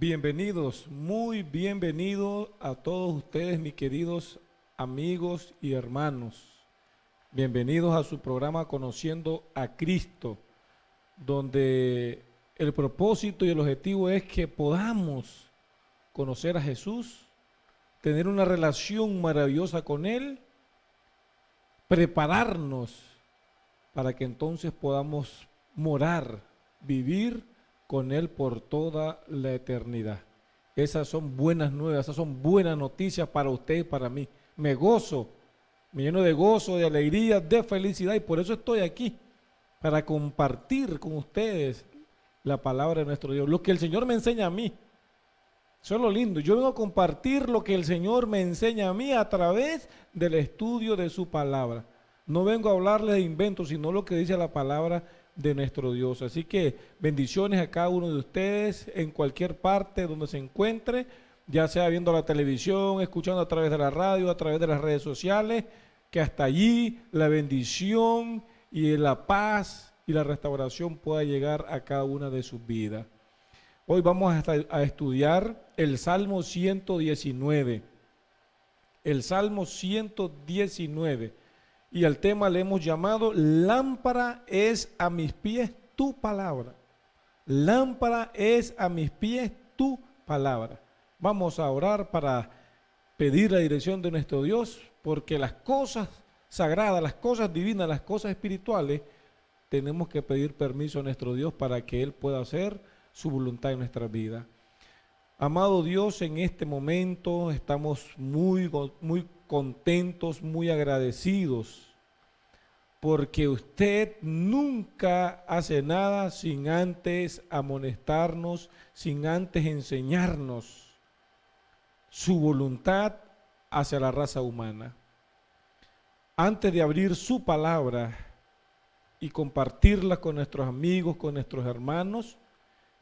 Bienvenidos, muy bienvenidos a todos ustedes, mis queridos amigos y hermanos. Bienvenidos a su programa Conociendo a Cristo, donde el propósito y el objetivo es que podamos conocer a Jesús, tener una relación maravillosa con Él, prepararnos para que entonces podamos morar, vivir con Él por toda la eternidad. Esas son buenas nuevas, esas son buenas noticias para usted y para mí. Me gozo, me lleno de gozo, de alegría, de felicidad y por eso estoy aquí, para compartir con ustedes la palabra de nuestro Dios, lo que el Señor me enseña a mí. Eso es lo lindo, yo vengo a compartir lo que el Señor me enseña a mí a través del estudio de su palabra. No vengo a hablarles de inventos, sino lo que dice la palabra de nuestro Dios. Así que bendiciones a cada uno de ustedes en cualquier parte donde se encuentre, ya sea viendo la televisión, escuchando a través de la radio, a través de las redes sociales, que hasta allí la bendición y la paz y la restauración pueda llegar a cada una de sus vidas. Hoy vamos a estudiar el Salmo 119. El Salmo 119. Y al tema le hemos llamado lámpara es a mis pies tu palabra. Lámpara es a mis pies tu palabra. Vamos a orar para pedir la dirección de nuestro Dios, porque las cosas sagradas, las cosas divinas, las cosas espirituales, tenemos que pedir permiso a nuestro Dios para que Él pueda hacer su voluntad en nuestra vida. Amado Dios, en este momento estamos muy contentos, muy agradecidos, porque usted nunca hace nada sin antes amonestarnos, sin antes enseñarnos su voluntad hacia la raza humana. Antes de abrir su palabra y compartirla con nuestros amigos, con nuestros hermanos,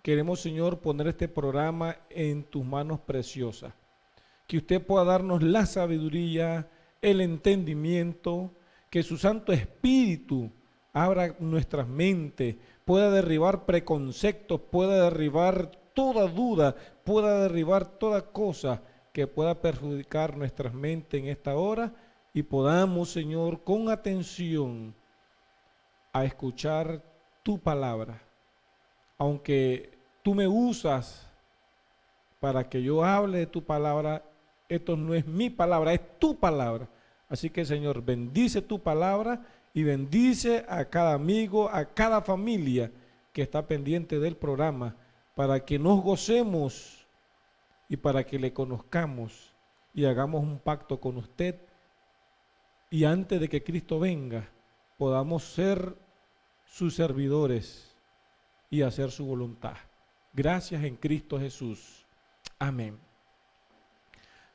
queremos, Señor, poner este programa en tus manos preciosas. Que usted pueda darnos la sabiduría, el entendimiento, que su Santo Espíritu abra nuestras mentes, pueda derribar preconceptos, pueda derribar toda duda, pueda derribar toda cosa que pueda perjudicar nuestras mentes en esta hora y podamos, Señor, con atención a escuchar tu palabra. Aunque tú me usas para que yo hable de tu palabra, esto no es mi palabra, es tu palabra. Así que, Señor, bendice tu palabra y bendice a cada amigo, a cada familia que está pendiente del programa, para que nos gocemos y para que le conozcamos y hagamos un pacto con usted. Y antes de que Cristo venga, podamos ser sus servidores y hacer su voluntad. Gracias en Cristo Jesús. Amén.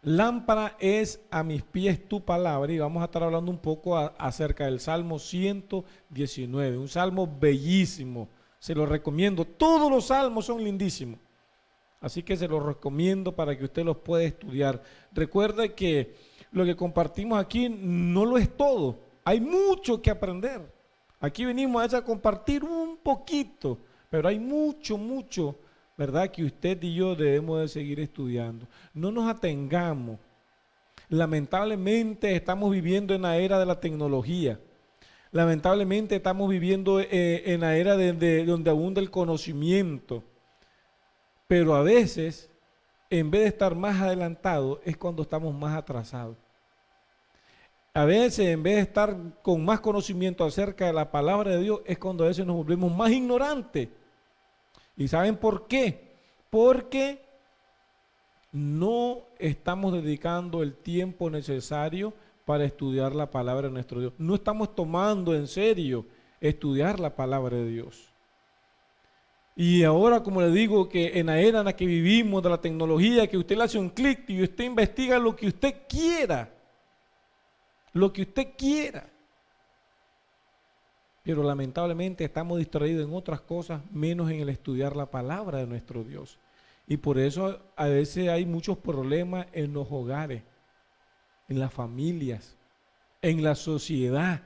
Lámpara es a mis pies tu palabra y vamos a estar hablando un poco acerca del Salmo 119, un salmo bellísimo, se lo recomiendo, todos los salmos son lindísimos, así que se los recomiendo para que usted los pueda estudiar. Recuerde que lo que compartimos aquí no lo es todo, hay mucho que aprender, aquí venimos a compartir un poquito, pero hay mucho, ¿verdad? Que usted y yo debemos de seguir estudiando. No nos atengamos. Lamentablemente estamos viviendo en la era de la tecnología. Lamentablemente estamos viviendo en la era donde abunda el conocimiento. Pero a veces, en vez de estar más adelantados, es cuando estamos más atrasados. A veces, en vez de estar con más conocimiento acerca de la palabra de Dios, es cuando a veces nos volvemos más ignorantes. ¿Y saben por qué? Porque no estamos dedicando el tiempo necesario para estudiar la palabra de nuestro Dios. No estamos tomando en serio estudiar la palabra de Dios. Y ahora, como le digo, que en la era en la que vivimos, de la tecnología, que usted le hace un clic y usted investiga lo que usted quiera. Lo que usted quiera. Pero lamentablemente estamos distraídos en otras cosas, menos en el estudiar la palabra de nuestro Dios. Y por eso a veces hay muchos problemas en los hogares, en las familias, en la sociedad,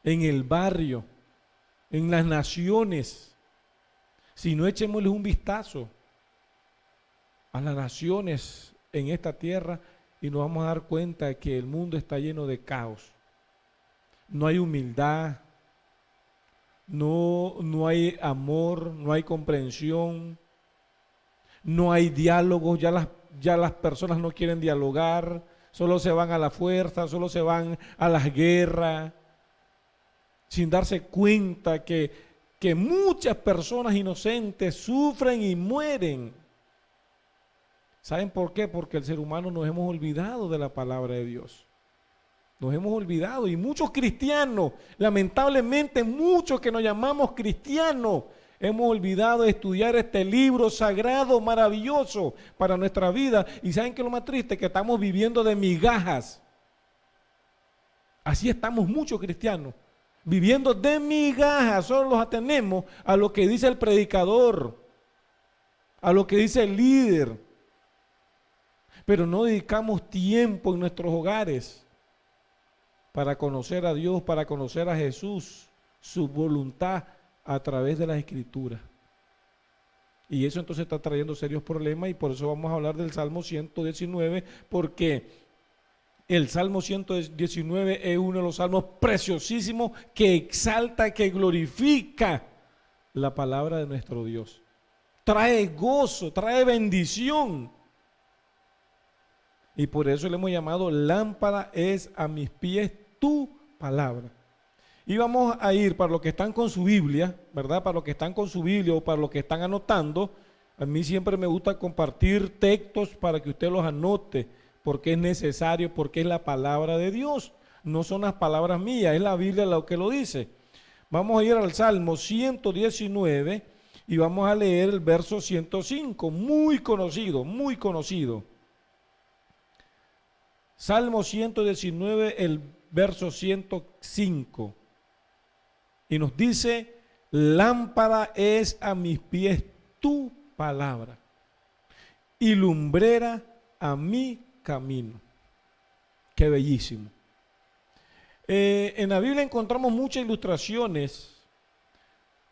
en el barrio, en las naciones. Si no, echémosles un vistazo. a las naciones en esta tierra y nos vamos a dar cuenta de que el mundo está lleno de caos. No hay humildad, no hay amor, no hay comprensión, no hay diálogos, ya las personas no quieren dialogar, solo se van a la fuerza, solo se van a las guerras, sin darse cuenta que muchas personas inocentes sufren y mueren. ¿Saben por qué? Porque el ser humano nos hemos olvidado de la palabra de Dios. Nos hemos olvidado y muchos cristianos, lamentablemente muchos que nos llamamos cristianos, hemos olvidado de estudiar este libro sagrado, maravilloso para nuestra vida. Y ¿saben qué es lo más triste? Que estamos viviendo de migajas. Así estamos muchos cristianos, viviendo de migajas. Solo los atenemos a lo que dice el predicador, a lo que dice el líder. Pero no dedicamos tiempo en nuestros hogares para conocer a Dios, para conocer a Jesús, su voluntad a través de las Escrituras. Y eso entonces está trayendo serios problemas y por eso vamos a hablar del Salmo 119, porque el Salmo 119 es uno de los salmos preciosísimos que exalta, que glorifica la palabra de nuestro Dios. Trae gozo, trae bendición. Y por eso le hemos llamado lámpara es a mis pies tu palabra. Y vamos a ir para los que están con su Biblia, ¿verdad? Para los que están con su Biblia o para los que están anotando. A mí siempre me gusta compartir textos para que usted los anote, porque es necesario, porque es la palabra de Dios. No son las palabras mías, es la Biblia lo que lo dice. Vamos a ir al Salmo 119 y vamos a leer el verso 105, muy conocido, muy conocido. Salmo 119, el verso 105. Y nos dice, lámpara es a mis pies tu palabra y lumbrera a mi camino. Qué bellísimo. En la Biblia encontramos muchas ilustraciones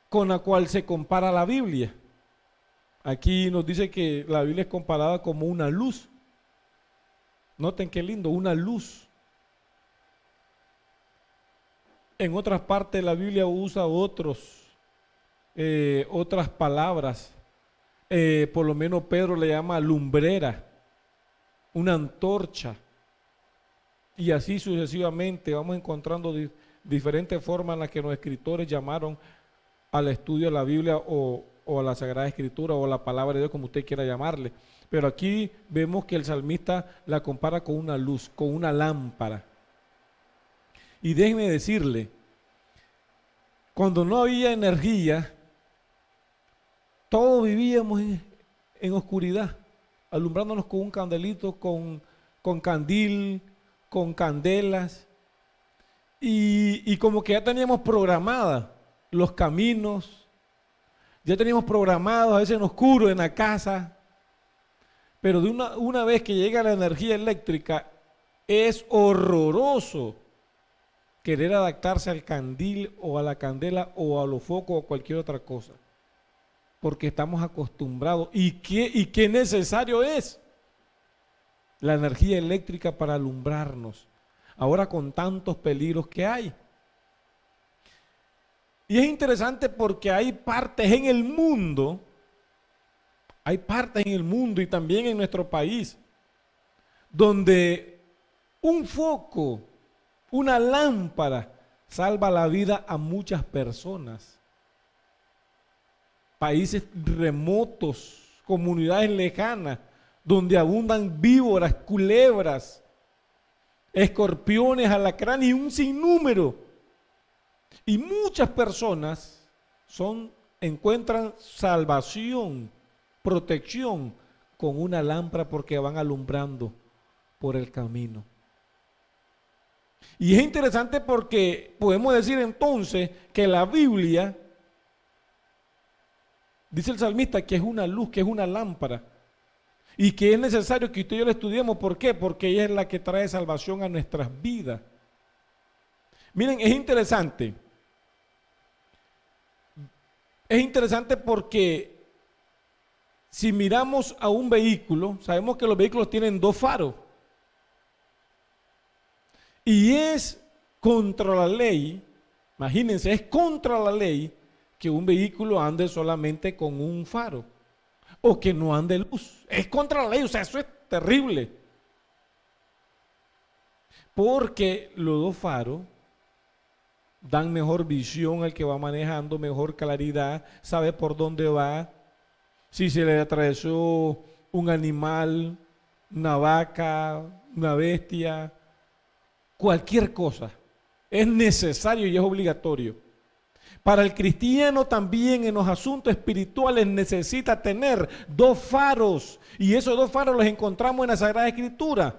con la cual se compara la Biblia. Aquí nos dice que la Biblia es comparada como una luz. Noten qué lindo, una luz. En otras partes la Biblia usa otras palabras. Por lo menos Pedro le llama lumbrera, una antorcha. Y así sucesivamente vamos encontrando diferentes formas en las que los escritores llamaron al estudio de la Biblia o a la Sagrada Escritura o a la palabra de Dios, como usted quiera llamarle. Pero aquí vemos que el salmista la compara con una luz, con una lámpara. Y déjeme decirle, cuando no había energía, todos vivíamos en oscuridad, alumbrándonos con un candelito, con candil, con candelas. Y como que ya teníamos programadas los caminos, ya teníamos programados a veces en oscuro en la casa. Pero de una vez que llega la energía eléctrica, es horroroso querer adaptarse al candil o a la candela o a los focos o cualquier otra cosa. Porque estamos acostumbrados. ¿Y qué necesario es la energía eléctrica para alumbrarnos? Ahora con tantos peligros que hay. Y es interesante porque hay partes en el mundo. Hay partes en el mundo y también en nuestro país donde un foco, una lámpara salva la vida a muchas personas. Países remotos, comunidades lejanas, donde abundan víboras, culebras, escorpiones, alacranes y un sinnúmero. Y muchas personas encuentran salvación, protección con una lámpara porque van alumbrando por el camino. Y es interesante porque podemos decir entonces que la Biblia, dice el salmista, que es una luz, que es una lámpara y que es necesario que usted y yo la estudiemos. ¿Por qué? Porque ella es la que trae salvación a nuestras vidas. Miren, es interesante porque Si miramos a un vehículo, sabemos que los vehículos tienen dos faros. Y es contra la ley, imagínense, es contra la ley que un vehículo ande solamente con un faro o que no ande luz. Es contra la ley, o sea, eso es terrible. Porque los dos faros dan mejor visión al que va manejando, mejor claridad, sabe por dónde va. Si se le atravesó un animal, una vaca, una bestia, cualquier cosa, es necesario y es obligatorio. Para el cristiano también en los asuntos espirituales necesita tener dos faros, y esos dos faros los encontramos en la Sagrada Escritura.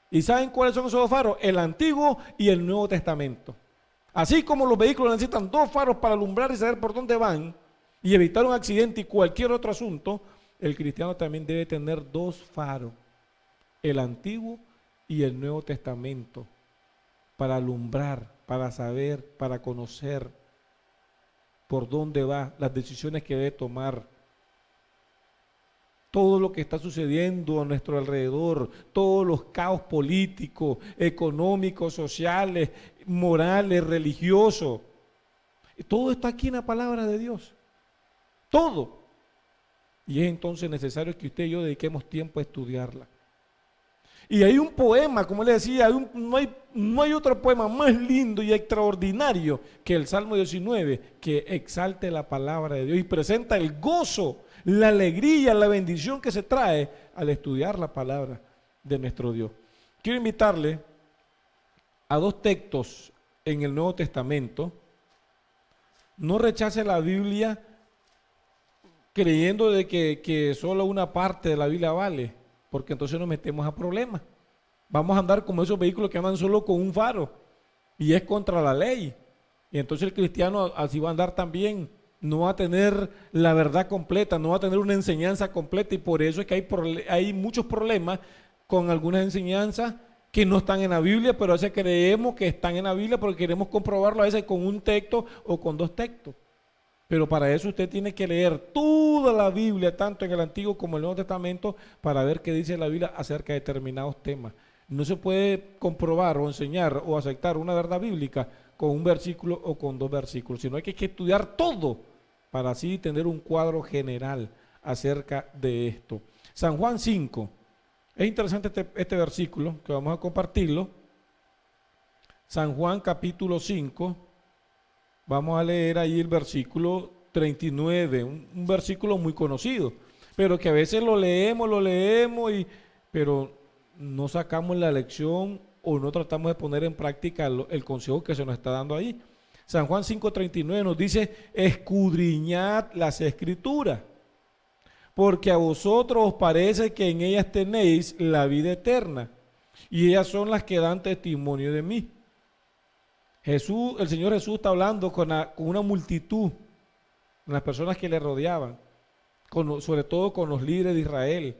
¿Y saben cuáles son esos dos faros? El Antiguo y el Nuevo Testamento. Así como los vehículos necesitan dos faros para alumbrar y saber por dónde van y evitar un accidente y cualquier otro asunto, el cristiano también debe tener dos faros, el Antiguo y el Nuevo Testamento, para alumbrar, para saber, para conocer por dónde va, las decisiones que debe tomar. Todo lo que está sucediendo a nuestro alrededor, todos los caos políticos, económicos, sociales, morales, religiosos, todo está aquí en la palabra de Dios. Todo. Y es entonces necesario que usted y yo dediquemos tiempo a estudiarla. Y hay un poema, como le decía, no hay otro poema más lindo y extraordinario que el Salmo 19, que exalte la palabra de Dios y presenta el gozo, la alegría, la bendición que se trae al estudiar la palabra de nuestro Dios. Quiero invitarle a dos textos en el Nuevo Testamento. No rechace la Biblia creyendo de que solo una parte de la Biblia vale, porque entonces nos metemos a problemas. Vamos a andar como esos vehículos que andan solo con un faro y es contra la ley. Y entonces el cristiano así va a andar también, no va a tener la verdad completa, no va a tener una enseñanza completa, y por eso es que hay muchos problemas con algunas enseñanzas que no están en la Biblia, pero a veces creemos que están en la Biblia porque queremos comprobarlo a veces con un texto o con dos textos. Pero para eso usted tiene que leer toda la Biblia, tanto en el Antiguo como en el Nuevo Testamento, para ver qué dice la Biblia acerca de determinados temas. No se puede comprobar o enseñar o aceptar una verdad bíblica con un versículo o con dos versículos, sino que hay que estudiar todo para así tener un cuadro general acerca de esto. San Juan 5. Es interesante este versículo que vamos a compartirlo. San Juan capítulo 5. Vamos a leer ahí el versículo 39, un versículo muy conocido, pero que a veces lo leemos, pero no sacamos la lección o no tratamos de poner en práctica el consejo que se nos está dando ahí. San Juan 5:39 nos dice: escudriñad las Escrituras, porque a vosotros os parece que en ellas tenéis la vida eterna, y ellas son las que dan testimonio de mí. El Señor Jesús está hablando con una multitud, con las personas que le rodeaban, sobre todo con los líderes de Israel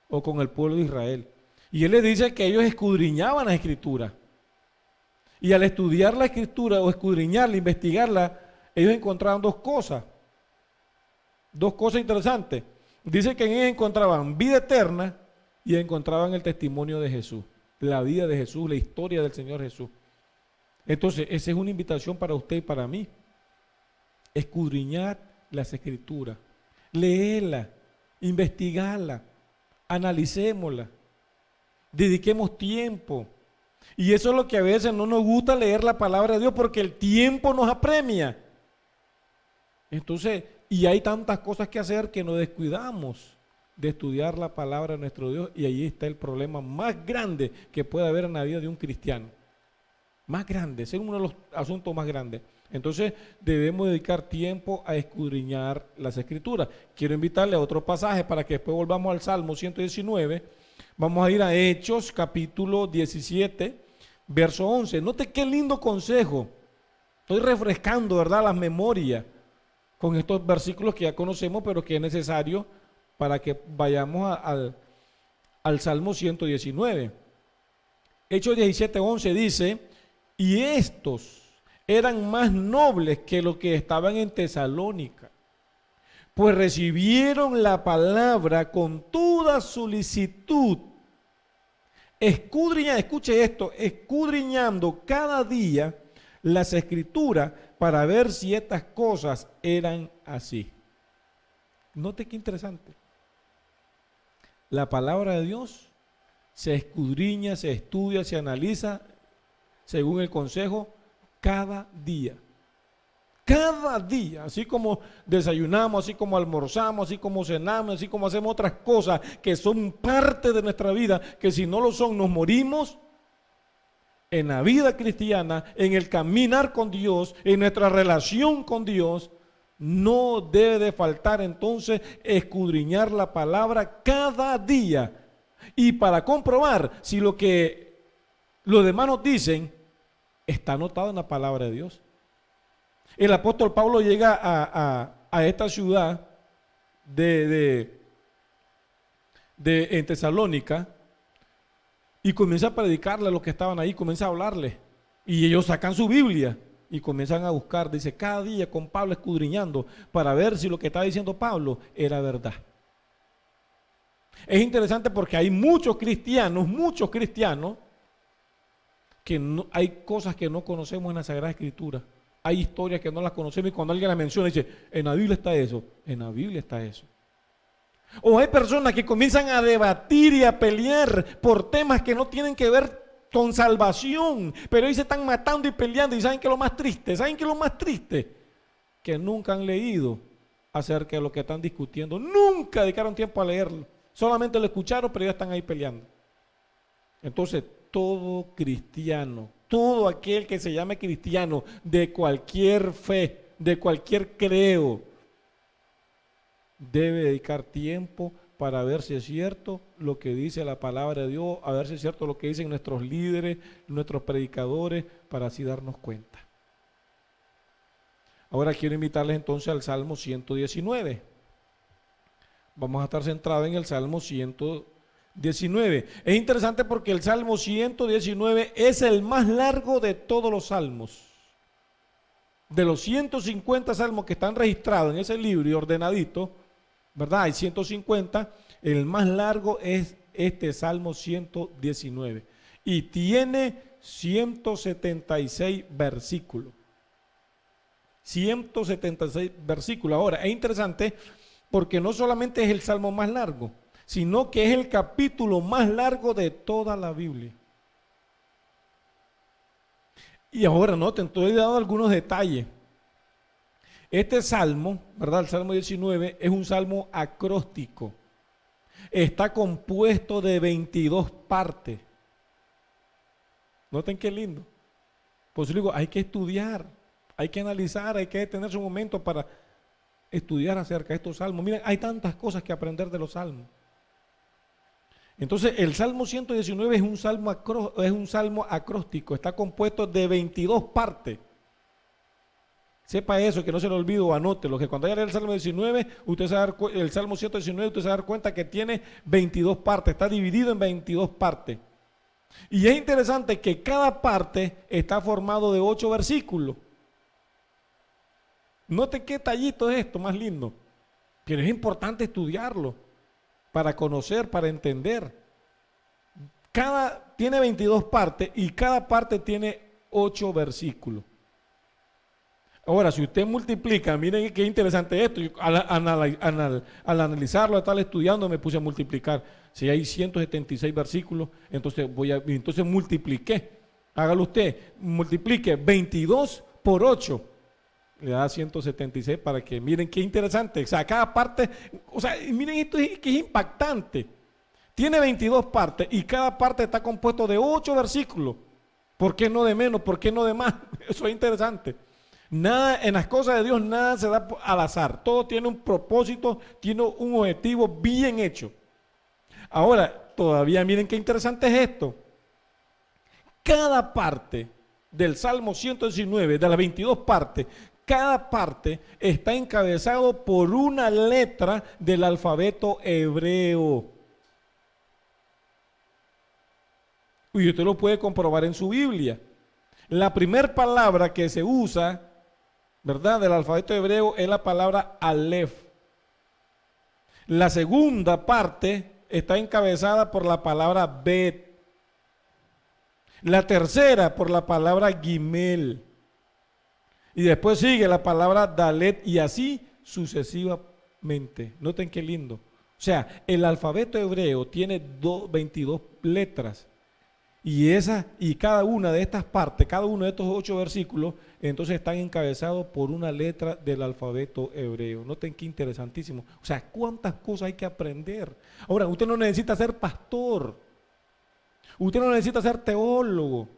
o con el pueblo de Israel. Y Él les dice que ellos escudriñaban la Escritura. Y al estudiar la Escritura o escudriñarla, investigarla, ellos encontraban dos cosas interesantes. Dice que en ellos encontraban vida eterna y encontraban el testimonio de Jesús, la vida de Jesús, la historia del Señor Jesús. Entonces, esa es una invitación para usted y para mí. Escudriñar las Escrituras, leerla, investigarla, analicémosla, dediquemos tiempo. Y eso es lo que a veces no nos gusta, leer la palabra de Dios, porque el tiempo nos apremia. Entonces, y hay tantas cosas que hacer que nos descuidamos de estudiar la palabra de nuestro Dios, y ahí está el problema más grande que puede haber en la vida de un cristiano. Más grande, es uno de los asuntos más grandes. Entonces debemos dedicar tiempo a escudriñar las Escrituras. Quiero invitarle a otro pasaje para que después volvamos al Salmo 119. Vamos a ir a Hechos capítulo 17, verso 11. Note qué lindo consejo. Estoy refrescando, ¿verdad?, las memorias con estos versículos que ya conocemos, pero que es necesario para que vayamos al Salmo 119. Hechos 17, 11 dice: y estos eran más nobles que los que estaban en Tesalónica, pues recibieron la palabra con toda solicitud. Escuche esto, escudriñando cada día las escrituras para ver si estas cosas eran así. Note qué interesante. La palabra de Dios se escudriña, se estudia, se analiza según el consejo cada día. Cada día, así como desayunamos, así como almorzamos, así como cenamos, así como hacemos otras cosas que son parte de nuestra vida, que si no lo son nos morimos. En la vida cristiana, en el caminar con Dios, en nuestra relación con Dios, no debe de faltar entonces escudriñar la palabra cada día. Y para comprobar si lo que los demás nos dicen está anotado en la palabra de Dios. El apóstol Pablo llega a esta ciudad en Tesalónica y comienza a predicarle a los que estaban ahí, comienza a hablarle. Y ellos sacan su Biblia y comienzan a buscar, dice, cada día con Pablo escudriñando para ver si lo que estaba diciendo Pablo era verdad. Es interesante porque hay muchos cristianos, que no, hay cosas que no conocemos en la Sagrada Escritura. Hay historias que no las conocemos y cuando alguien las menciona dice, en la Biblia está eso, en la Biblia está eso. O hay personas que comienzan a debatir y a pelear por temas que no tienen que ver con salvación, pero ahí se están matando y peleando. Y ¿saben qué es lo más triste? Que nunca han leído acerca de lo que están discutiendo, nunca dedicaron tiempo a leerlo, solamente lo escucharon, pero ya están ahí peleando. Entonces, todo cristiano, todo aquel que se llame cristiano, de cualquier fe, de cualquier creo, debe dedicar tiempo para ver si es cierto lo que dice la palabra de Dios, a ver si es cierto lo que dicen nuestros líderes, nuestros predicadores, para así darnos cuenta. Ahora quiero invitarles entonces al Salmo 119. Vamos a estar centrados en el Salmo 119. Es interesante porque el Salmo 119 es el más largo de todos los salmos. De los 150 salmos que están registrados en ese libro y ordenadito, ¿verdad? Hay 150, el más largo es este Salmo 119 y tiene 176 versículos. 176 versículos. Ahora, es interesante porque no solamente es el salmo más largo, sino que es el capítulo más largo de toda la Biblia. Y ahora noten, te he dado algunos detalles. Este salmo, ¿verdad? El Salmo 19 es un salmo acróstico. Está compuesto de 22 partes. Noten qué lindo. Por eso digo, hay que estudiar, hay que analizar, hay que detenerse un momento para estudiar acerca de estos salmos. Miren, hay tantas cosas que aprender de los salmos. Entonces, el Salmo 119 es un salmo acróstico, está compuesto de 22 partes. Sepa eso, que no se lo olvide o anótelo, que cuando haya leído el Salmo 19, el Salmo 119, usted se va a dar cuenta que tiene 22 partes, está dividido en 22 partes. Y es interesante que cada parte está formado de 8 versículos. Note qué tallito es esto, más lindo. Pero es importante estudiarlo para conocer, para entender. Tiene 22 partes y cada parte tiene 8 versículos. Ahora, si usted multiplica, miren qué interesante esto. Yo, al analizarlo, al estar estudiando, me puse a multiplicar. Si hay 176 versículos, entonces multipliqué. Hágalo usted, multiplique 22 por 8. Le da 176 para que miren qué interesante. O sea, cada parte, miren esto que es impactante. Tiene 22 partes y cada parte está compuesto de 8 versículos. ¿Por qué no de menos? ¿Por qué no de más? Eso es interesante. Nada, en las cosas de Dios nada se da al azar. Todo tiene un propósito, tiene un objetivo bien hecho. Ahora, todavía miren qué interesante es esto. Cada parte del Salmo 119, de las 22 partes, cada parte está encabezado por una letra del alfabeto hebreo. Y usted lo puede comprobar en su Biblia. La primera palabra que se usa, ¿verdad?, del alfabeto hebreo es la palabra Aleph. La segunda parte está encabezada por la palabra Bet. La tercera por la palabra Gimel. Y después sigue la palabra Dalet y así sucesivamente. Noten qué lindo. O sea, el alfabeto hebreo tiene 22 letras. Y cada una de estas partes, cada uno de estos 8 versículos, entonces están encabezados por una letra del alfabeto hebreo. Noten qué interesantísimo. O sea, cuántas cosas hay que aprender. Ahora, usted no necesita ser pastor. Usted no necesita ser teólogo.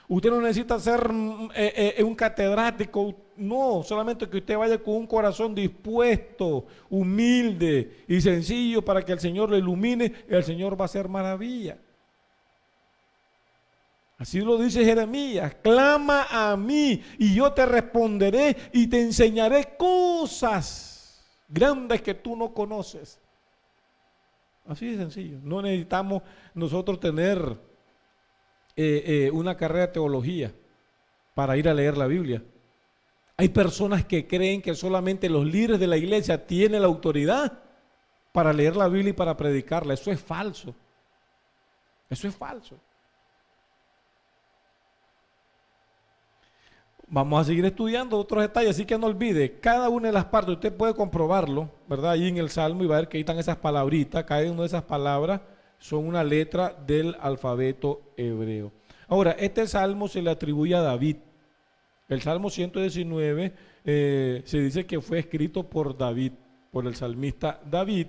Usted no necesita ser un catedrático. No, solamente que usted vaya con un corazón dispuesto, humilde y sencillo para que el Señor lo ilumine. El Señor va a hacer maravilla. Así lo dice Jeremías: clama a mí y yo te responderé y te enseñaré cosas grandes que tú no conoces. Así de sencillo. No necesitamos nosotros tener una carrera de teología para ir a leer la Biblia. Hay personas que creen que solamente los líderes de la iglesia tienen la autoridad para leer la Biblia y para predicarla. Eso es falso. Eso es falso. Vamos a seguir estudiando otros detalles, así que no olvide, cada una de las partes, usted puede comprobarlo, ¿verdad? Ahí en el Salmo y va a ver que ahí están esas palabritas, cada una de esas palabras son una letra del alfabeto hebreo. Ahora, este Salmo se le atribuye a David. El Salmo 119 se dice que fue escrito por David, por el salmista David,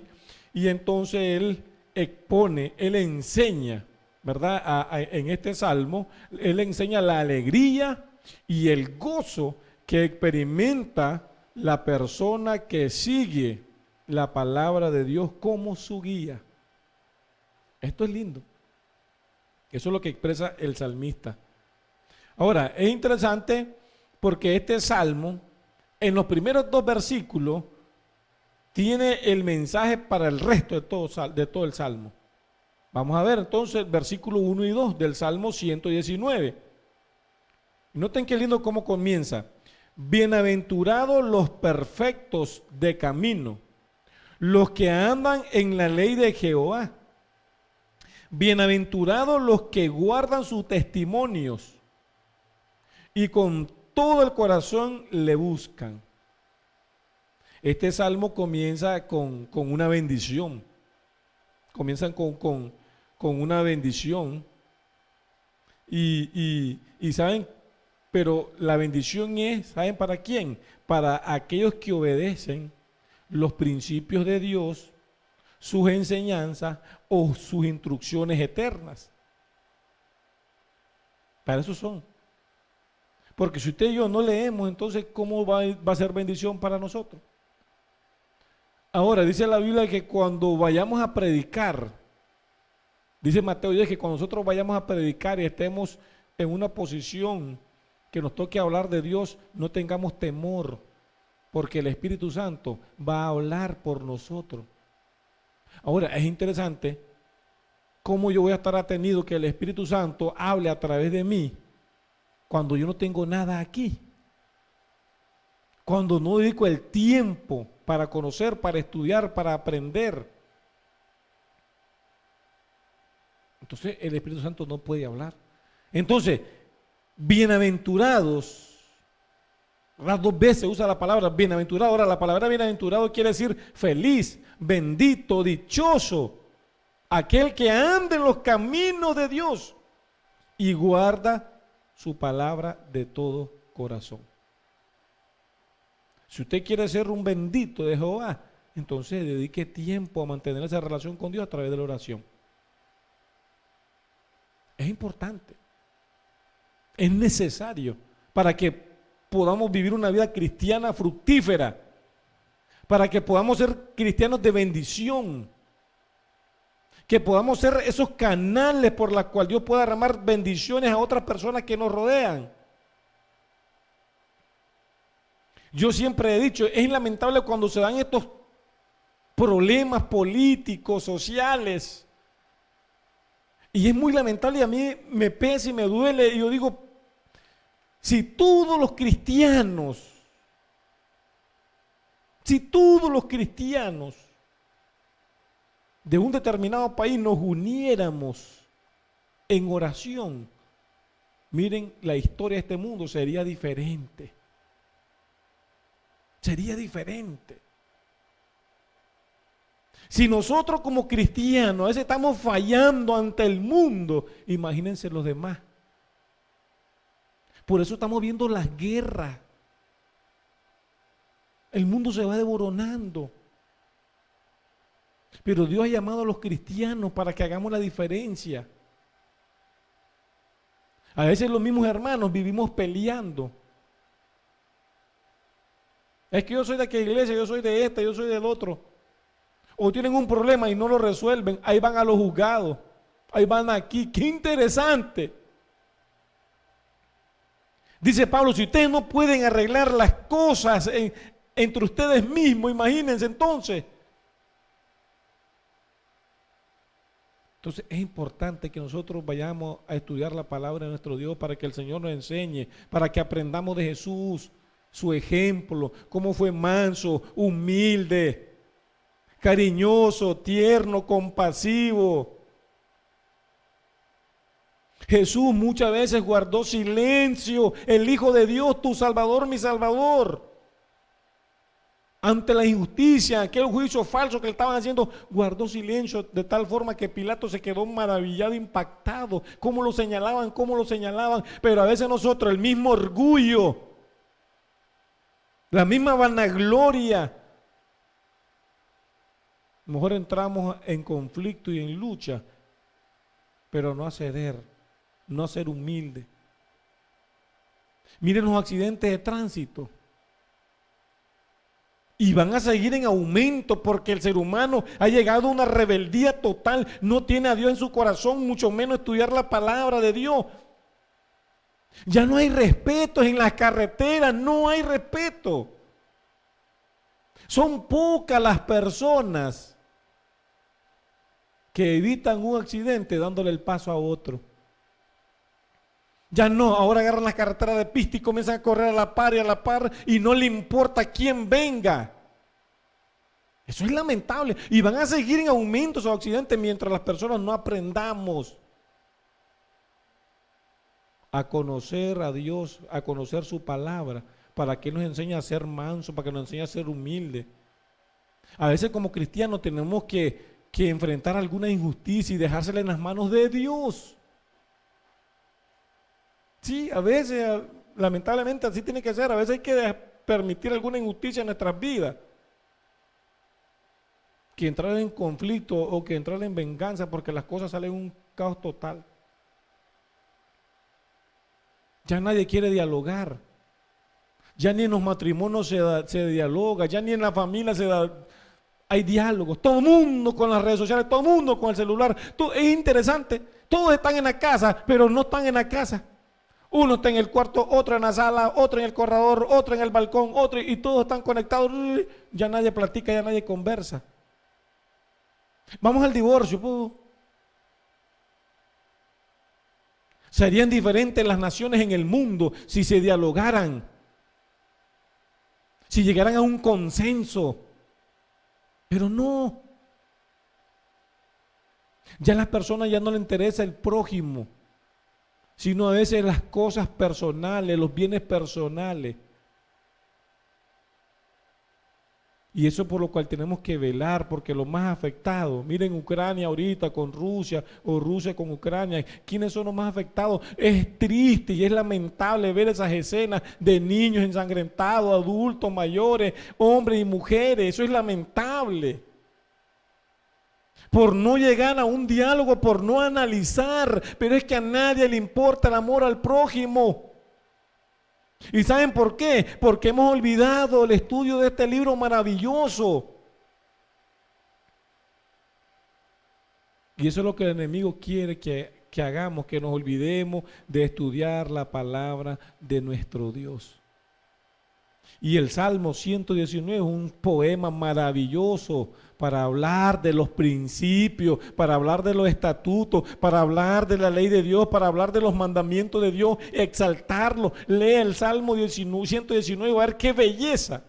y entonces él expone, él enseña, ¿verdad? En este Salmo, él enseña la alegría y el gozo que experimenta la persona que sigue la palabra de Dios como su guía. Esto es lindo. Eso es lo que expresa el salmista. Ahora, es interesante porque este salmo, en los primeros 2 versículos, tiene el mensaje para el resto de todo el salmo. Vamos a ver entonces versículo 1 y 2 del Salmo 119. Noten qué lindo cómo comienza. Bienaventurados los perfectos de camino, los que andan en la ley de Jehová. Bienaventurados los que guardan sus testimonios y con todo el corazón le buscan. Este salmo comienza con una bendición. Comienzan con una bendición. Y saben, pero la bendición es, ¿saben para quién? Para aquellos que obedecen los principios de Dios, sus enseñanzas o sus instrucciones eternas. Para eso son. Porque si usted y yo no leemos, entonces ¿cómo va a ser bendición para nosotros? Ahora, dice la Biblia que cuando vayamos a predicar, dice Mateo 10 que cuando nosotros vayamos a predicar y estemos en una posición que nos toque hablar de Dios, no tengamos temor, porque el Espíritu Santo va a hablar por nosotros. Ahora, es interesante cómo yo voy a estar atenido que el Espíritu Santo hable a través de mí cuando yo no tengo nada aquí. Cuando no dedico el tiempo para conocer, para estudiar, para aprender. Entonces el Espíritu Santo no puede hablar. Entonces, bienaventurados, las 2 veces usa la palabra bienaventurado. Ahora, la palabra bienaventurado quiere decir feliz, bendito, dichoso, aquel que anda en los caminos de Dios y guarda su palabra de todo corazón. Si usted quiere ser un bendito de Jehová, entonces dedique tiempo a mantener esa relación con Dios a través de la oración. Es importante. Es necesario para que podamos vivir una vida cristiana fructífera, para que podamos ser cristianos de bendición, que podamos ser esos canales por los cuales Dios pueda derramar bendiciones a otras personas que nos rodean. Yo siempre he dicho, es lamentable cuando se dan estos problemas políticos, sociales, y es muy lamentable y a mí me pesa y me duele, y yo digo, si todos los cristianos Si todos los cristianos de un determinado país nos uniéramos en oración, miren, la historia de este mundo sería diferente. Sería diferente. Si nosotros como cristianos a veces estamos fallando ante el mundo, imagínense los demás. Por eso estamos viendo las guerras. El mundo se va desboronando. Pero Dios ha llamado a los cristianos para que hagamos la diferencia. A veces los mismos hermanos vivimos peleando. Es que yo soy de aquella iglesia, yo soy de esta, yo soy del otro. O tienen un problema y no lo resuelven, ahí van a los juzgados, ahí van aquí. ¡Qué interesante! Dice Pablo, si ustedes no pueden arreglar las cosas entre ustedes mismos, imagínense entonces. Entonces es importante que nosotros vayamos a estudiar la palabra de nuestro Dios para que el Señor nos enseñe, para que aprendamos de Jesús, su ejemplo, cómo fue manso, humilde, cariñoso, tierno, compasivo. Jesús muchas veces guardó silencio, el Hijo de Dios, tu Salvador, mi Salvador. Ante la injusticia, aquel juicio falso que le estaban haciendo, guardó silencio de tal forma que Pilato se quedó maravillado, impactado, cómo lo señalaban, pero a veces nosotros el mismo orgullo, la misma vanagloria, mejor entramos en conflicto y en lucha, pero no a ceder, no a ser humilde. Miren los accidentes de tránsito. Y van a seguir en aumento porque el ser humano ha llegado a una rebeldía total. No tiene a Dios en su corazón, mucho menos estudiar la palabra de Dios. Ya no hay respeto en las carreteras, no hay respeto. Son pocas las personas que evitan un accidente dándole el paso a otro. Ya no, ahora agarran las carreteras de pista y comienzan a correr a la par y no le importa quién venga. Eso es lamentable. Y van a seguir en aumento esos accidentes mientras las personas no aprendamos a conocer a Dios, a conocer su palabra, para que nos enseñe a ser manso, para que nos enseñe a ser humilde. A veces como cristianos tenemos que enfrentar alguna injusticia y dejársela en las manos de Dios. Sí, a veces, lamentablemente así tiene que ser, a veces hay que permitir alguna injusticia en nuestras vidas. Que entrar en conflicto o que entrar en venganza porque las cosas salen en un caos total. Ya nadie quiere dialogar. Ya ni en los matrimonios se dialoga, ya ni en la familia hay diálogos. Todo el mundo con las redes sociales, todo el mundo con el celular. Es interesante, todos están en la casa, pero no están en la casa. Uno está en el cuarto, otro en la sala, otro en el corredor, otro en el balcón, otro, y todos están conectados. Ya nadie platica, ya nadie conversa. Vamos al divorcio. Serían diferentes las naciones en el mundo si se dialogaran, si llegaran a un consenso. Pero no. Ya a las personas ya no les interesa el prójimo, sino a veces las cosas personales, los bienes personales. Y eso por lo cual tenemos que velar, porque los más afectados, miren Ucrania ahorita con Rusia o Rusia con Ucrania, ¿quiénes son los más afectados? Es triste y es lamentable ver esas escenas de niños ensangrentados, adultos, mayores, hombres y mujeres, eso es lamentable. Por no llegar a un diálogo, por no analizar, pero es que a nadie le importa el amor al prójimo. ¿Y saben por qué? Porque hemos olvidado el estudio de este libro maravilloso. Y eso es lo que el enemigo quiere que hagamos, que nos olvidemos de estudiar la palabra de nuestro Dios. Y el Salmo 119 es un poema maravilloso para hablar de los principios, para hablar de los estatutos, para hablar de la ley de Dios, para hablar de los mandamientos de Dios, exaltarlo. Lea el Salmo 119 y va a ver qué belleza.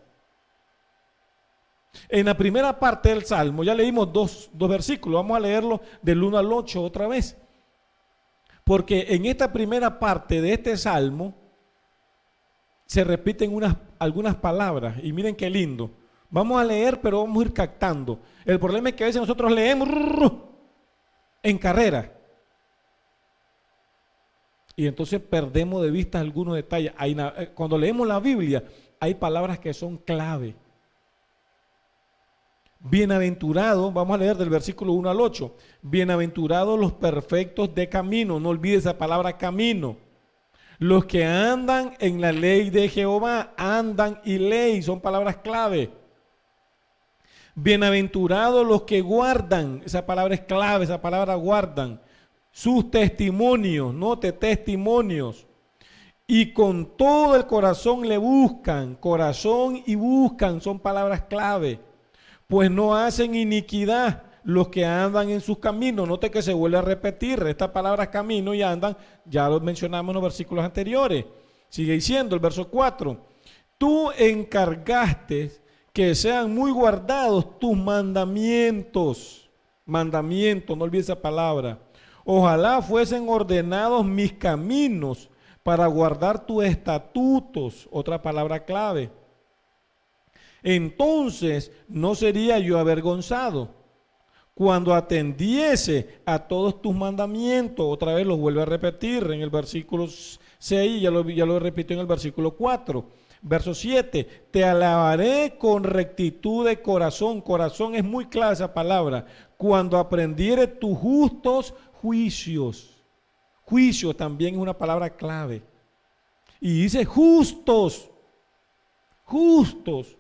En la primera parte del Salmo, ya leímos dos versículos, vamos a leerlo del 1 al 8 otra vez. Porque en esta primera parte de este Salmo se repiten algunas palabras y miren qué lindo. Vamos a leer, pero vamos a ir captando. El problema es que a veces nosotros leemos en carrera y entonces perdemos de vista algunos detalles. Cuando leemos la Biblia hay palabras que son clave. Bienaventurados, vamos a leer del versículo 1 al 8. Bienaventurados los perfectos de camino, no olvides esa palabra camino. Los que andan en la ley de Jehová, andan y ley, son palabras clave. Bienaventurados los que guardan, esa palabra es clave, esa palabra guardan, sus testimonios, note testimonios. Y con todo el corazón le buscan, corazón y buscan, son palabras clave. Pues no hacen iniquidad los que andan en sus caminos. Note que se vuelve a repetir esta palabra camino y andan, ya lo mencionamos en los versículos anteriores. Sigue diciendo el verso 4. Tú encargaste que sean muy guardados tus mandamientos. Mandamientos, no olvides esa palabra. Ojalá fuesen ordenados mis caminos para guardar tus estatutos. Otra palabra clave. Entonces no sería yo avergonzado cuando atendiese a todos tus mandamientos. Otra vez los vuelve a repetir en el versículo 6, ya lo repitió en el versículo 4. Verso 7, te alabaré con rectitud de corazón. Corazón es muy clara esa palabra. Cuando aprendiere tus justos juicios. Juicio también es una palabra clave. Y dice justos. Justos.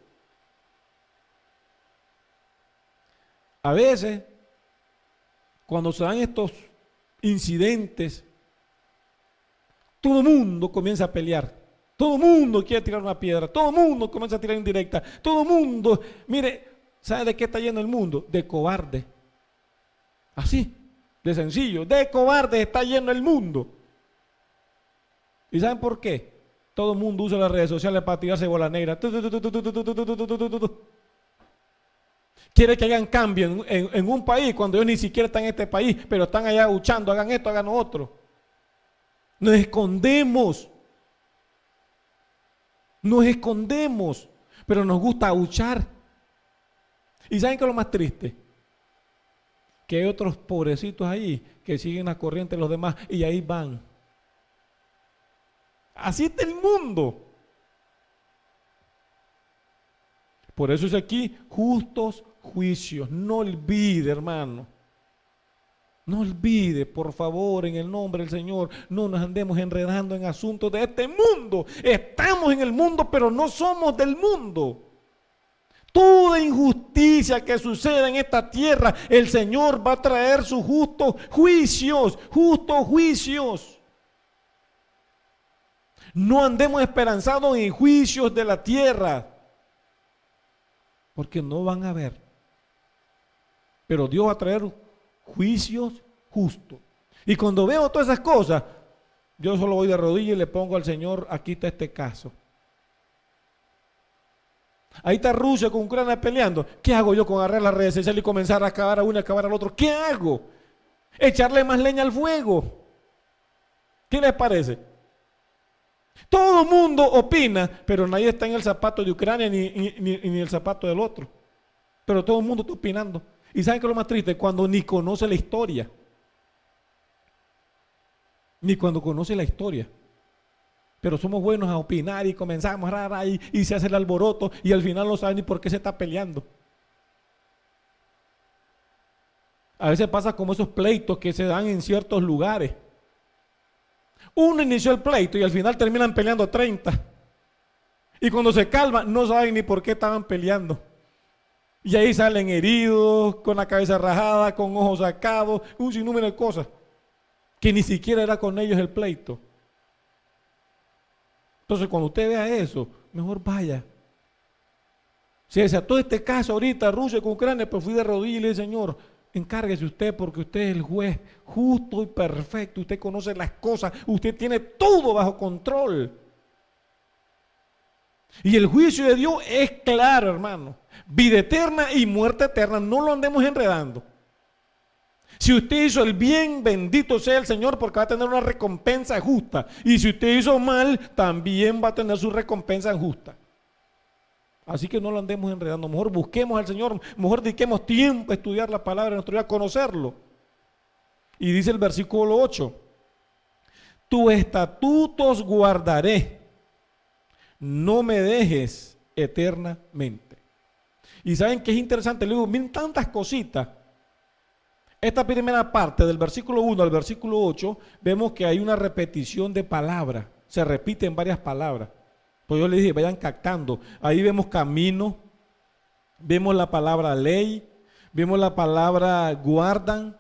A veces, cuando se dan estos incidentes, todo el mundo comienza a pelear. Todo el mundo quiere tirar una piedra. Todo el mundo comienza a tirar indirecta. Todo el mundo, mire, ¿sabe de qué está lleno el mundo? De cobardes. Así, de sencillo. De cobardes está lleno el mundo. ¿Y saben por qué? Todo el mundo usa las redes sociales para tirarse bola negra. Quiere que hagan cambio en un país cuando ellos ni siquiera están en este país, pero están allá luchando, hagan esto, hagan lo otro. Nos escondemos, pero nos gusta ahuchar. ¿Y saben qué es lo más triste? Que hay otros pobrecitos ahí que siguen la corriente de los demás y ahí van. Así está el mundo. Por eso es aquí justos juicios. No olvide, hermano. No olvide, por favor, en el nombre del Señor, no nos andemos enredando en asuntos de este mundo. Estamos en el mundo, pero no somos del mundo. Toda injusticia que suceda en esta tierra, el Señor va a traer sus justos juicios, justos juicios. No andemos esperanzados en juicios de la tierra, porque no van a haber. Pero Dios va a traer juicios justos. Y cuando veo todas esas cosas, yo solo voy de rodillas y le pongo al Señor, aquí está este caso. Ahí está Rusia con Ucrania peleando. ¿Qué hago yo con agarrar las redes sociales y comenzar a acabar a uno y acabar al otro? ¿Qué hago? Echarle más leña al fuego. ¿Qué les parece? Todo el mundo opina, pero nadie está en el zapato de Ucrania ni el zapato del otro. Pero todo el mundo está opinando. ¿Y saben qué es lo más triste? Cuando ni conoce la historia. Ni cuando conoce la historia. Pero somos buenos a opinar y comenzamos y se hace el alboroto y al final no saben ni por qué se está peleando. A veces pasa como esos pleitos que se dan en ciertos lugares. Uno inició el pleito y al final terminan peleando 30. Y cuando se calma no saben ni por qué estaban peleando. Y ahí salen heridos, con la cabeza rajada, con ojos sacados, un sinnúmero de cosas. Que ni siquiera era con ellos el pleito. Entonces cuando usted vea eso, mejor vaya. Si desató este caso ahorita, Rusia con Ucrania, pues fui de rodillas y le dije, Señor, encárguese usted porque usted es el juez justo y perfecto. Usted conoce las cosas, usted tiene todo bajo control. Y el juicio de Dios es claro, hermano. Vida eterna y muerte eterna, no lo andemos enredando. Si usted hizo el bien, bendito sea el Señor, porque va a tener una recompensa justa. Y si usted hizo mal, también va a tener su recompensa justa. Así que no lo andemos enredando. Mejor busquemos al Señor, mejor dediquemos tiempo a estudiar la palabra de nuestro Dios, a conocerlo. Y dice el versículo 8: tus estatutos guardaré, no me dejes eternamente. Y saben que es interesante, luego miren tantas cositas. Esta primera parte del versículo 1 al versículo 8, vemos que hay una repetición de palabras, se repiten varias palabras. Pues yo les dije, vayan captando. Ahí vemos camino, vemos la palabra ley, vemos la palabra guardan,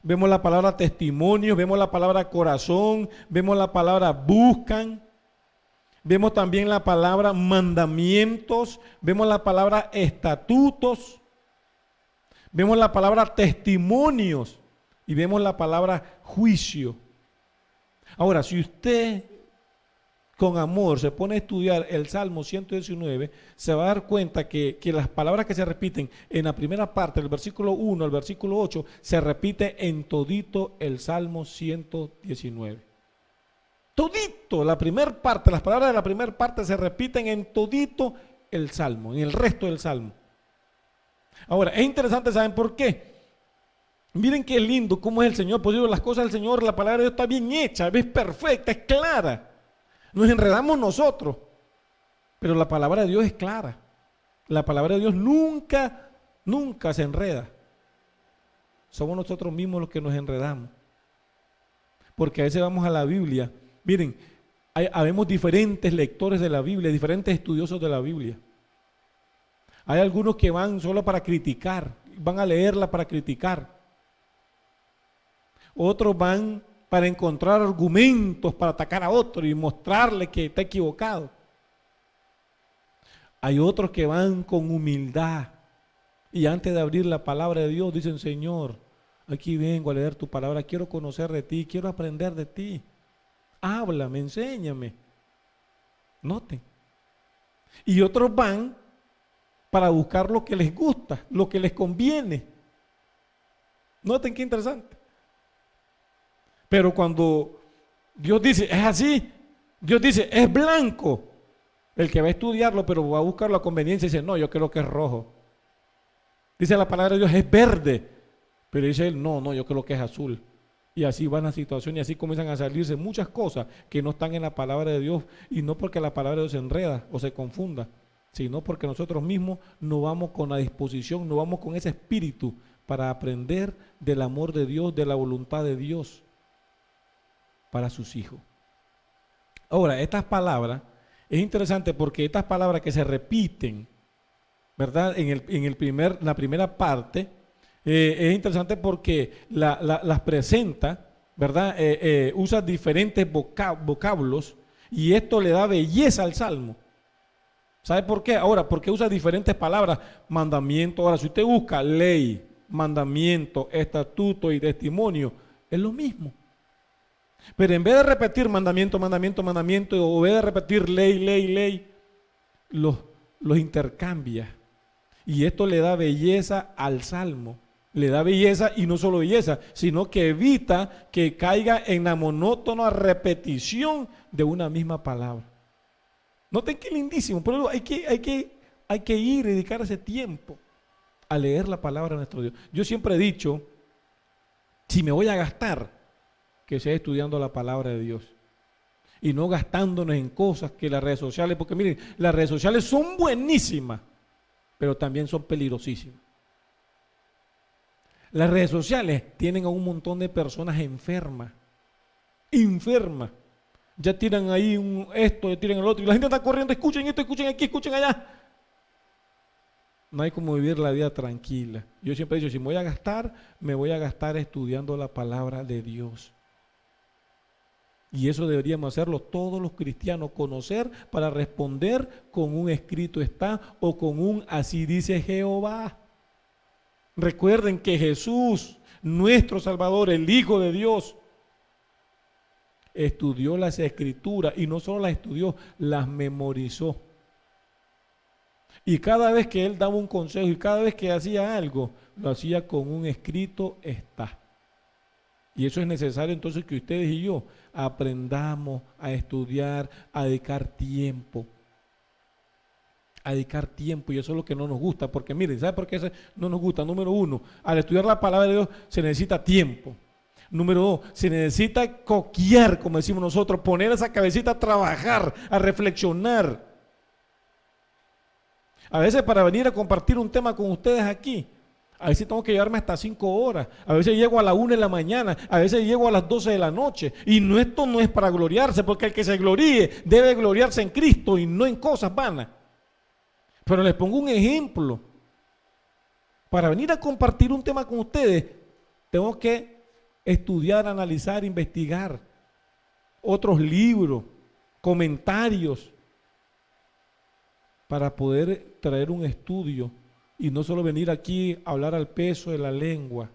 vemos la palabra testimonio, vemos la palabra corazón, vemos la palabra buscan, vemos también la palabra mandamientos, vemos la palabra estatutos, vemos la palabra testimonios y vemos la palabra juicio. Ahora, si usted con amor se pone a estudiar el Salmo 119, se va a dar cuenta que las palabras que se repiten en la primera parte, del versículo 1 al versículo 8, se repite en todito el Salmo 119. Todito, la primera parte, las palabras de la primera parte se repiten en todito el Salmo, en el resto del Salmo. Ahora, es interesante, ¿saben por qué? Miren qué lindo cómo es el Señor. Pues digo, las cosas del Señor, la palabra de Dios está bien hecha, es perfecta, es clara. Nos enredamos nosotros, pero la palabra de Dios es clara. La palabra de Dios nunca se enreda. Somos nosotros mismos los que nos enredamos. Porque a veces vamos a la Biblia. Miren, habemos diferentes lectores de la Biblia, diferentes estudiosos de la Biblia. Hay algunos que van solo para criticar, van a leerla para criticar. Otros van para encontrar argumentos para atacar a otro y mostrarle que está equivocado. Hay otros que van con humildad y antes de abrir la palabra de Dios dicen: Señor, aquí vengo a leer tu palabra, quiero conocer de ti, quiero aprender de ti. Háblame, enséñame. Noten. Y otros van para buscar lo que les gusta, lo que les conviene. Noten qué interesante. Pero cuando Dios dice, es así, Dios dice, es blanco, el que va a estudiarlo, pero va a buscar la conveniencia y dice, no, yo creo que es rojo. Dice la palabra de Dios, es verde, pero dice él, no, yo creo que es azul. Y así van las situaciones y así comienzan a salirse muchas cosas que no están en la palabra de Dios, y no porque la palabra de Dios se enreda o se confunda, sino porque nosotros mismos no vamos con la disposición, no vamos con ese espíritu para aprender del amor de Dios, de la voluntad de Dios para sus hijos. Ahora, estas palabras, es interesante porque estas palabras que se repiten, ¿verdad? La primera parte, es interesante porque las presenta, ¿verdad? Usa diferentes vocablos y esto le da belleza al Salmo. ¿Sabe por qué? Ahora, porque usa diferentes palabras, mandamiento. Ahora, si usted busca ley, mandamiento, estatuto y testimonio, es lo mismo. Pero en vez de repetir mandamiento, o en vez de repetir ley, los intercambia. Y esto le da belleza al Salmo. Le da belleza, y no solo belleza, sino que evita que caiga en la monótona repetición de una misma palabra. Noten qué lindísimo, pero hay que ir y dedicar ese tiempo a leer la palabra de nuestro Dios. Yo siempre he dicho, si me voy a gastar, que sea estudiando la palabra de Dios y no gastándonos en cosas que las redes sociales, porque miren, las redes sociales son buenísimas, pero también son peligrosísimas. Las redes sociales tienen a un montón de personas enfermas, ya tiran ahí esto, ya tiran el otro, y la gente está corriendo, escuchen esto, escuchen aquí, escuchen allá. No hay como vivir la vida tranquila. Yo siempre he dicho, si me voy a gastar, me voy a gastar estudiando la palabra de Dios. Y eso deberíamos hacerlo todos los cristianos, conocer para responder con un escrito está o con un así dice Jehová. Recuerden que Jesús, nuestro Salvador, el Hijo de Dios, estudió las Escrituras y no solo las estudió, las memorizó. Y cada vez que él daba un consejo y cada vez que hacía algo, lo hacía con un escrito está. Y eso es necesario entonces que ustedes y yo aprendamos a estudiar, a dedicar tiempo. A dedicar tiempo, y eso es lo que no nos gusta, porque miren, ¿sabe por qué eso no nos gusta? Número uno, al estudiar la palabra de Dios se necesita tiempo. Número dos, se necesita coquear, como decimos nosotros, poner esa cabecita a trabajar, a reflexionar. A veces para venir a compartir un tema con ustedes aquí, a veces tengo que llevarme hasta 5 horas, a veces llego a la 1 de la mañana, a veces llego a las 12 de la noche. Y no, esto no es para gloriarse, porque el que se gloríe debe gloriarse en Cristo y no en cosas vanas. Pero les pongo un ejemplo. Para venir a compartir un tema con ustedes, tengo que estudiar, analizar, investigar otros libros, comentarios, para poder traer un estudio y no solo venir aquí a hablar al peso de la lengua,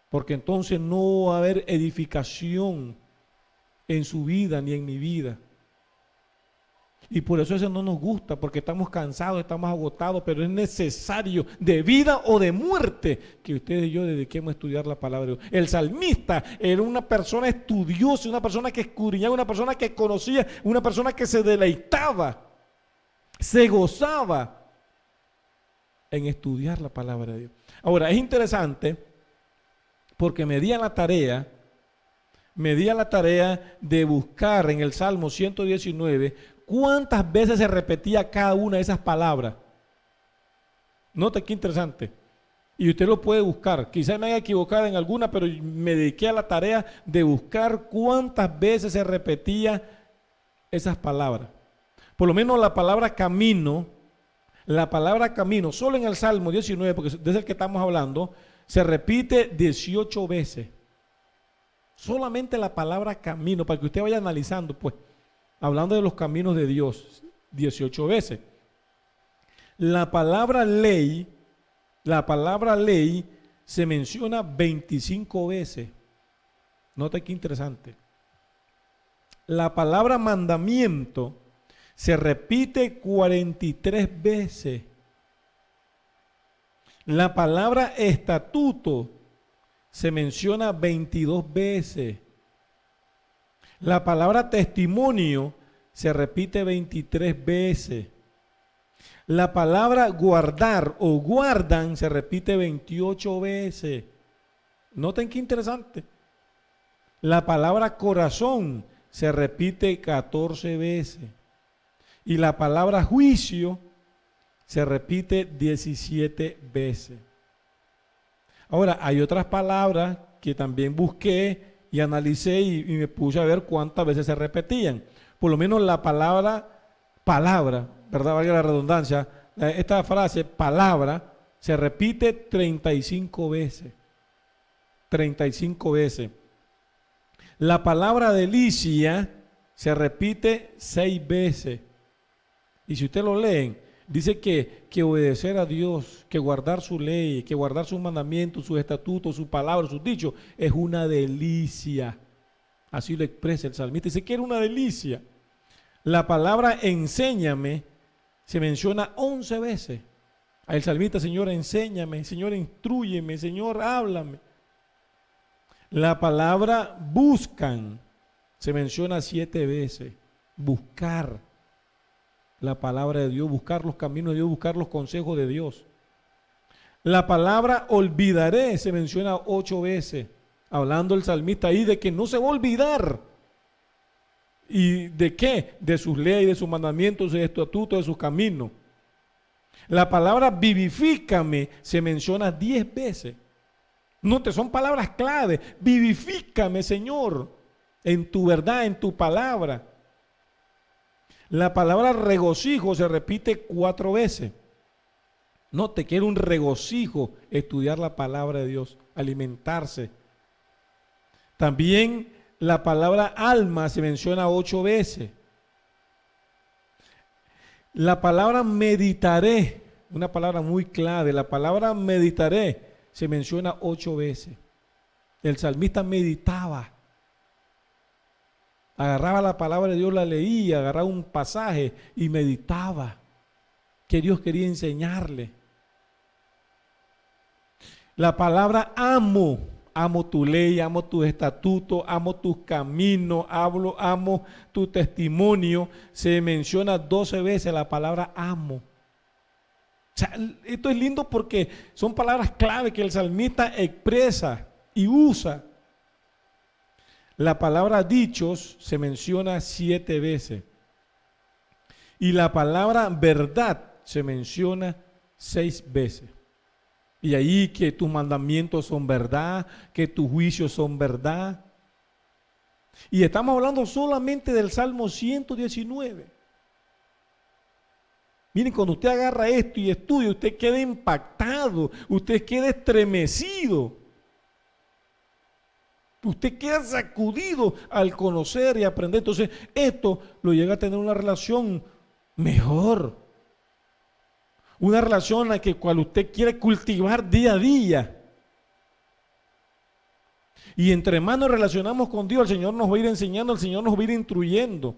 porque entonces no va a haber edificación en su vida ni en mi vida. Y por eso no nos gusta, porque estamos cansados, estamos agotados, pero es necesario, de vida o de muerte, que ustedes y yo dediquemos a estudiar la palabra de Dios. El salmista era una persona estudiosa, una persona que escudriñaba, una persona que conocía, una persona que se deleitaba, se gozaba en estudiar la palabra de Dios. Ahora, es interesante porque me di a la tarea de buscar en el Salmo 119 cuántas veces se repetía cada una de esas palabras. Note qué interesante. Y usted lo puede buscar. Quizás me haya equivocado en alguna, pero me dediqué a la tarea de buscar cuántas veces se repetía esas palabras. Por lo menos la palabra camino, solo en el Salmo 19, porque desde el que estamos hablando, se repite 18 veces. Solamente la palabra camino, para que usted vaya analizando, pues, hablando de los caminos de Dios, 18 veces. La palabra ley se menciona 25 veces. Nota qué interesante. La palabra mandamiento se repite 43 veces. La palabra estatuto se menciona 22 veces. La palabra testimonio se repite 23 veces. La palabra guardar o guardan se repite 28 veces. Noten qué interesante. La palabra corazón se repite 14 veces. Y la palabra juicio se repite 17 veces. Ahora, hay otras palabras que también busqué y analicé y me puse a ver cuántas veces se repetían. Por lo menos la palabra, ¿verdad? Valga la redundancia, esta frase, palabra, se repite 35 veces. 35 veces. La palabra delicia se repite 6 veces. Y si usted lo leen, dice que obedecer a Dios, que guardar su ley, que guardar sus mandamientos, sus estatutos, sus palabras, sus dichos, es una delicia. Así lo expresa el salmista. Dice que era una delicia. La palabra enséñame se menciona 11 veces. Al salmista, Señor, enséñame, Señor, instrúyeme, Señor, háblame. La palabra buscan se menciona 7 veces. Buscar la palabra de Dios, buscar los caminos de Dios, buscar los consejos de Dios. La palabra olvidaré se menciona 8 veces, hablando el salmista ahí de que no se va a olvidar. ¿Y de qué? De sus leyes, de sus mandamientos, de sus estatutos, de sus caminos. La palabra vivifícame se menciona 10 veces. Note, son palabras clave. Vivifícame, Señor, en tu verdad, en tu palabra. La palabra regocijo se repite 4 veces. Note que era un regocijo estudiar la palabra de Dios, alimentarse. También la palabra alma se menciona 8 veces. La palabra meditaré, una palabra muy clave, la palabra meditaré se menciona 8 veces. El salmista meditaba. Agarraba la palabra de Dios, la leía, agarraba un pasaje y meditaba. que Dios quería enseñarle. La palabra amo, amo tu ley, amo tus estatutos, amo tus caminos, amo tu testimonio. Se menciona 12 veces la palabra amo. O sea, esto es lindo porque son palabras clave que el salmista expresa y usa. La palabra dichos se menciona 7 veces. Y la palabra verdad se menciona 6 veces. Y ahí que tus mandamientos son verdad, que tus juicios son verdad. Y estamos hablando solamente del Salmo 119. Miren, cuando usted agarra esto y estudia, usted queda impactado, usted queda estremecido. Usted queda sacudido al conocer y aprender. Entonces, esto lo llega a tener una relación mejor. Una relación a la cual usted quiere cultivar día a día. Y entre más nos relacionamos con Dios, el Señor nos va a ir enseñando, el Señor nos va a ir instruyendo.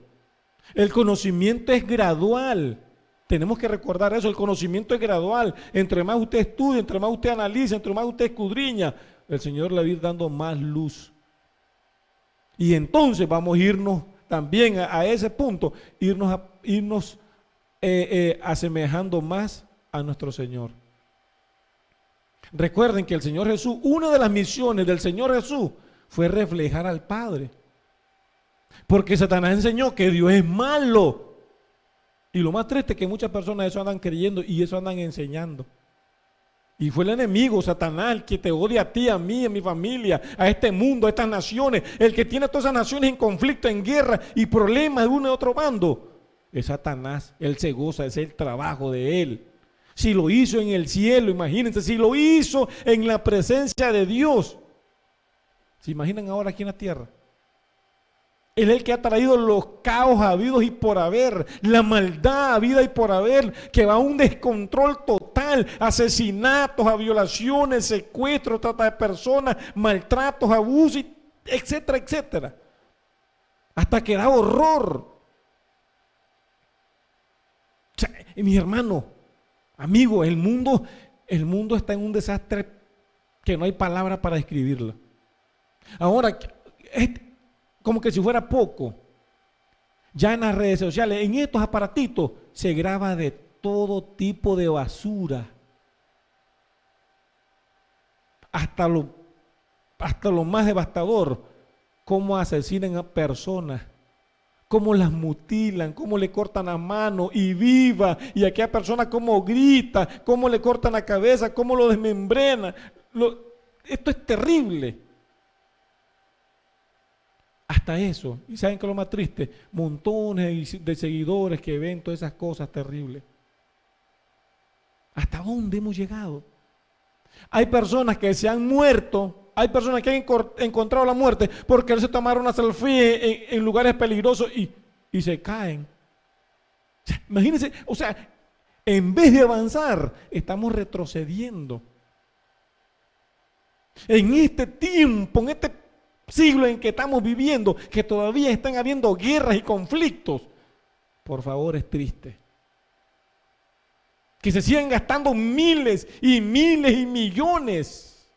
El conocimiento es gradual. Tenemos que recordar eso, el conocimiento es gradual. Entre más usted estudia, entre más usted analiza, entre más usted escudriña, el Señor le va a ir dando más luz. Y entonces vamos a irnos también a ese punto, irnos asemejando más a nuestro Señor. Recuerden que el Señor Jesús, una de las misiones del Señor Jesús fue reflejar al Padre. Porque Satanás enseñó que Dios es malo. Y lo más triste es que muchas personas eso andan creyendo y eso andan enseñando. Y fue el enemigo, Satanás, el que te odia a ti, a mí, a mi familia, a este mundo, a estas naciones, el que tiene a todas esas naciones en conflicto, en guerra y problemas de uno y otro bando. Es Satanás, él se goza, es el trabajo de él. Si lo hizo en el cielo, imagínense, si lo hizo en la presencia de Dios, ¿se imaginan ahora aquí en la tierra? Él es el que ha traído los caos habidos y por haber, la maldad habida y por haber, que va a un descontrol total, asesinatos, a violaciones, secuestros, trata de personas, maltratos, abusos, etcétera, etcétera. Hasta que da horror. O sea, mis hermanos, amigos, el mundo está en un desastre que no hay palabra para describirlo. Ahora, como que si fuera poco, ya en las redes sociales, en estos aparatitos, se graba de todo tipo de basura. Hasta lo más devastador, cómo asesinan a personas, cómo las mutilan, cómo le cortan la mano y viva, y aquella persona cómo grita, cómo le cortan la cabeza, cómo lo desmembrenan. Esto es terrible. Hasta eso, y saben que lo más triste, montones de seguidores que ven todas esas cosas terribles. ¿Hasta dónde hemos llegado? Hay personas que se han muerto, hay personas que han encontrado la muerte porque se tomaron una selfie en lugares peligrosos y se caen. O sea, imagínense, o sea, en vez de avanzar, estamos retrocediendo. En este tiempo, en este siglo en que estamos viviendo, que todavía están habiendo guerras y conflictos, por favor, es triste. Que se sigan gastando miles y miles y millones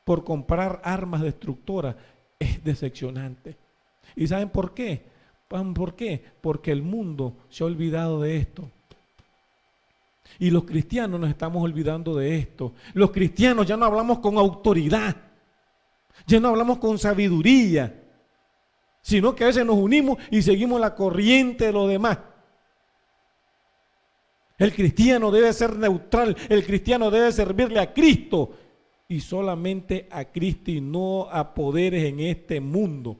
por comprar armas destructoras es decepcionante. ¿Y saben por qué? ¿Por qué? Porque el mundo se ha olvidado de esto. Y los cristianos nos estamos olvidando de esto. Los cristianos ya no hablamos con autoridad. Ya no hablamos con sabiduría, sino que a veces nos unimos y seguimos la corriente de los demás. El cristiano debe ser neutral, el cristiano debe servirle a Cristo y solamente a Cristo y no a poderes en este mundo.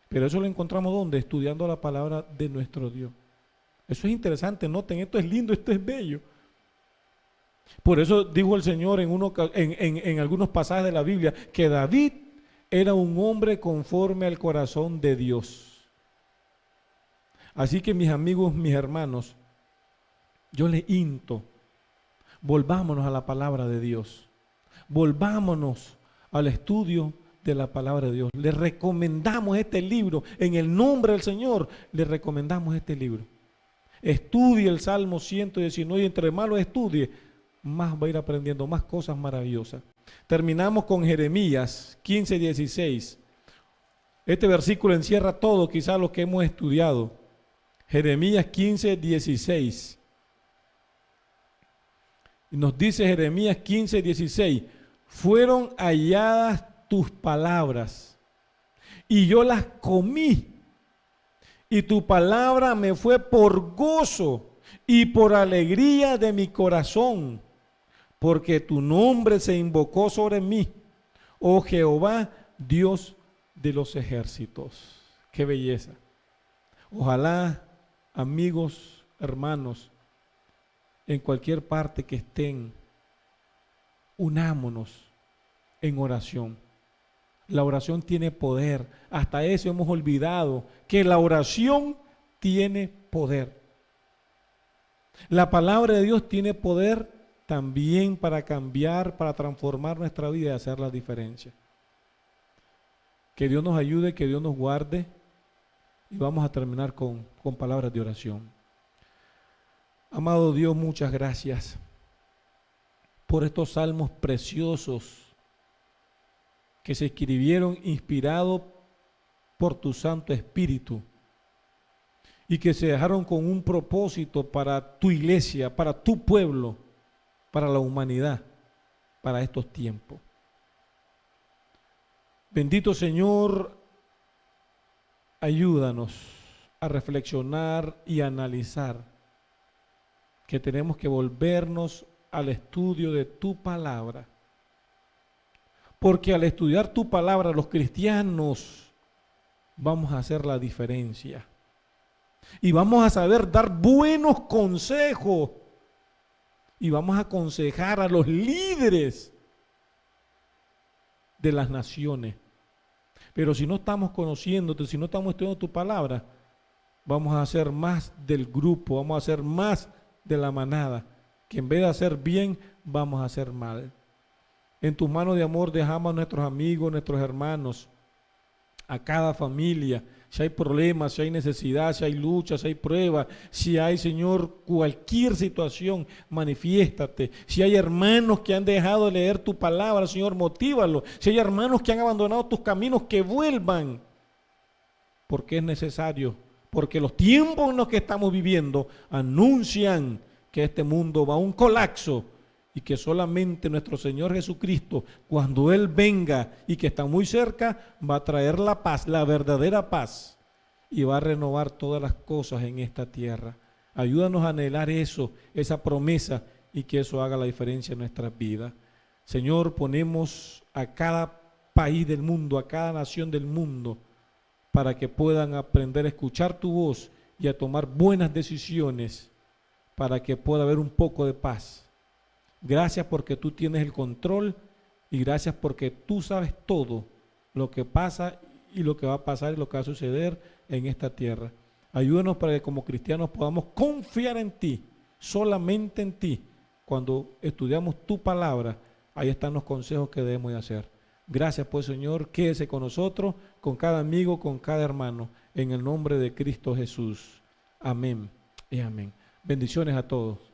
Pero eso lo encontramos ¿dónde? Estudiando la palabra de nuestro Dios. Eso es interesante, noten, esto es lindo, esto es bello. Por eso dijo el Señor en algunos pasajes de la Biblia que David era un hombre conforme al corazón de Dios. Así que mis amigos, mis hermanos, yo les insto, volvámonos a la palabra de Dios, volvámonos al estudio de la palabra de Dios. Les recomendamos este libro, en el nombre del Señor, les recomendamos este libro. Estudie el Salmo 119 y entre más lo estudie, más va a ir aprendiendo más cosas maravillosas. Terminamos con Jeremías 15:16. Este versículo encierra todo, quizás lo que hemos estudiado. Jeremías 15:16. Nos dice Jeremías 15:16, fueron halladas tus palabras y yo las comí, y tu palabra me fue por gozo y por alegría de mi corazón, porque tu nombre se invocó sobre mí, oh Jehová, Dios de los ejércitos. Qué belleza. Ojalá, amigos, hermanos, en cualquier parte que estén, unámonos en oración. La oración tiene poder. Hasta eso hemos olvidado, que la oración tiene poder. La palabra de Dios tiene poder también para cambiar, para transformar nuestra vida y hacer la diferencia. Que Dios nos ayude, que Dios nos guarde. Y vamos a terminar con palabras de oración. Amado Dios, muchas gracias por estos salmos preciosos que se escribieron inspirados por tu Santo Espíritu y que se dejaron con un propósito para tu iglesia, para tu pueblo, para la humanidad, para estos tiempos. Bendito Señor, ayúdanos a reflexionar y analizar que tenemos que volvernos al estudio de tu palabra. Porque al estudiar tu palabra, los cristianos vamos a hacer la diferencia. Y vamos a saber dar buenos consejos. Y vamos a aconsejar a los líderes de las naciones. Pero si no estamos conociéndote, si no estamos estudiando tu palabra, vamos a hacer más del grupo, vamos a hacer más de la manada, que en vez de hacer bien, vamos a hacer mal. En tus manos de amor dejamos a nuestros amigos, nuestros hermanos, a cada familia. Si hay problemas, si hay necesidad, si hay lucha, si hay prueba, si hay, Señor, cualquier situación, manifiéstate. Si hay hermanos que han dejado de leer tu palabra, Señor, motívalos. Si hay hermanos que han abandonado tus caminos, que vuelvan. Porque es necesario. Porque los tiempos en los que estamos viviendo anuncian que este mundo va a un colapso y que solamente nuestro Señor Jesucristo, cuando Él venga y que está muy cerca, va a traer la paz, la verdadera paz, y va a renovar todas las cosas en esta tierra. Ayúdanos a anhelar eso, esa promesa, y que eso haga la diferencia en nuestras vidas. Señor, ponemos a cada país del mundo, a cada nación del mundo, para que puedan aprender a escuchar tu voz y a tomar buenas decisiones, para que pueda haber un poco de paz. Gracias porque tú tienes el control y gracias porque tú sabes todo lo que pasa y lo que va a pasar y lo que va a suceder en esta tierra. Ayúdanos para que como cristianos podamos confiar en ti, solamente en ti. Cuando estudiamos tu palabra, ahí están los consejos que debemos de hacer. Gracias pues, Señor, quédese con nosotros, con cada amigo, con cada hermano, en el nombre de Cristo Jesús. Amén y amén. Bendiciones a todos.